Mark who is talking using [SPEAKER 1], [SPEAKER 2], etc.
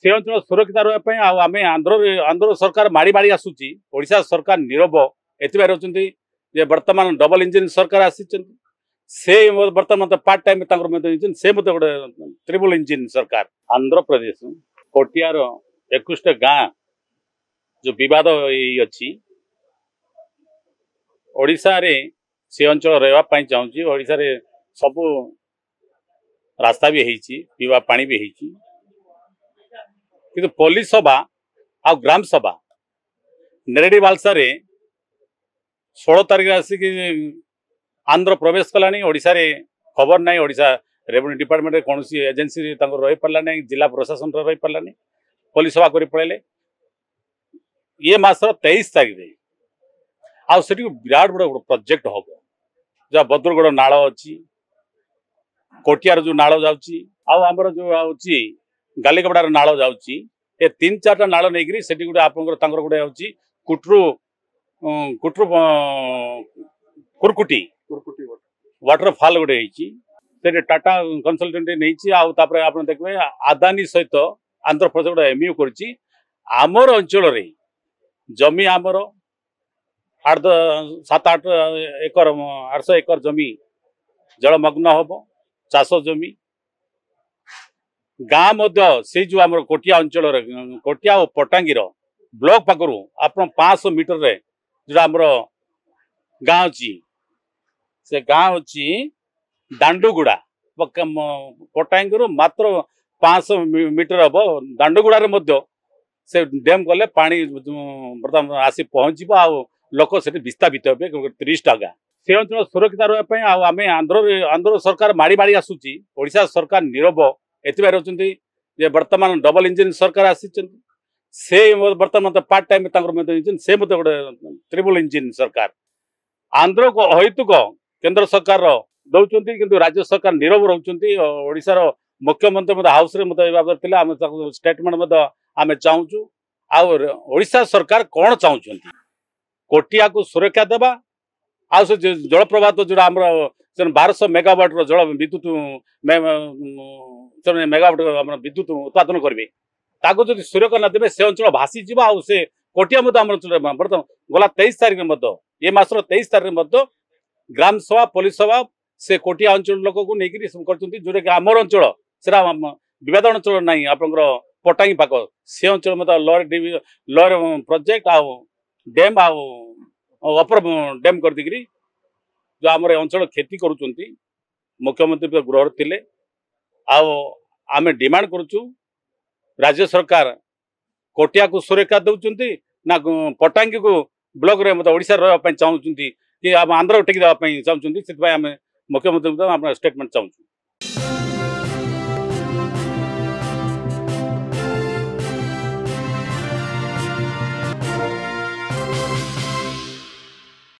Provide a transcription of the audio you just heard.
[SPEAKER 1] से अंचल सुरक्षित रही आम आंध्र सरकार माड़ी माड़ी आसूची ओडिशा सरकार नीरव एथबार होती जे वर्तमान डबल इंजिन सरकार आसी से वर्तमान पार्ट टाइम से गोटे ट्रिपल इंजिन सरकार आंध्र प्रदेश कोटियार 21 गाँ जो विवाद अच्छी ओडिशा रे से अंचल रही चाहूँगी ओडिशा रे सबू रास्ता भी होती पीवा पानी भी होती कि पुलिस सभा आ ग्राम सभा नेरेडी बालसा रे 16 तारीख आसिक आंध्र प्रवेश कलानी ओडिशा रे खबर नहीं ओडिशा रेवेन्यू डिपार्टमेंट रे कौन एजेंसी रही पार्ला नहीं जिला प्रशासन रही पार्ला नहीं पुलिस सभा कर पड़े ये मासर 23 तारीख रे आठ विराट बड़ प्रोजेक्ट हम जहाँ बद्रगढ़ नाल अच्छी कोटियार जो नाल जाऊँगी आमर जो आउची गालिकपड़ार नाल जाऊँगी ये 3-4टा नाल नहीं से गोटे आप गोटे हूँ कुट्रु कुट्रु कुरकुटी वाटरफॉल गोटे से टाटा कंसल्टेंट नहीं आप देखिए आदानी सहित आंध्र प्रदेश गोटे एमयू करमर अंचल जमी आमर 7-8 एकर 800 एकर जमी जलमग्न हम चाष जमी गाँ से जो आम कोटिया अंचल कोटिया और पटांगीर ब्लॉक पाखु आप 500 मीटर रे जो आमर गाँ अच्छी से गाँ अच्छी दांडुगुड़ा पटांगीर मात्र 500 मीटर हम दांडुगुड़ा से डैम गले पानी बर्तमान आसी पहुँच आ लोक से विस्थापित हे 30टा गाँ से अंचल सुरक्षित रही आम आंध्र सरकार माड़ी माड़ी आसूची ओडिशा सरकार नीरव एथबार होती जे वर्तमान डबल इंजिन सरकार आसी से वर्तमान पार्ट टाइम से गोटे ट्रिपल इंजिन सरकार आंध्र को अहेतुक केंद्र सरकार दौरान किंतु राज्य सरकार नीरव रोचंती ओडिशार मुख्यमंत्री हाउस बाबद स्टेटमेंट आम चाहूँ ओडिशा सरकार कौन चाहूँ कोटिया को सुरक्षा देवा आ जलप्रपात जो आम 1200 मेगावाट जल विद्युत मेगावाट विद्युत उत्पादन करेंगे ताको जो सुरक्षा न देवे से अंचल भासी जा से कोटिया आम बर्तमान गला 23 तारीख ये मासर 23 तारीख ग्राम सभा पुलिस सभा से कोटिया अंचल लोक को लेकिन जोटा कि आमर अंचल से विवाद अंचल ना आप पटांगी पाक से अंचल लॉर प्रोजेक्ट डैम अपर डैम कर जो आम अंचल खेती करुँच मुख्यमंत्री गृह थे आम डिमांड करुचु राज्य सरकार कोटिया को सुरक्षा दौरान ना पटांगी को ब्लॉक रे मतलब ओडिशा रहा चाहूँ कि आम आंध्र टेक देवाई चाहूँ से मुख्यमंत्री स्टेटमेंट चाहूँ।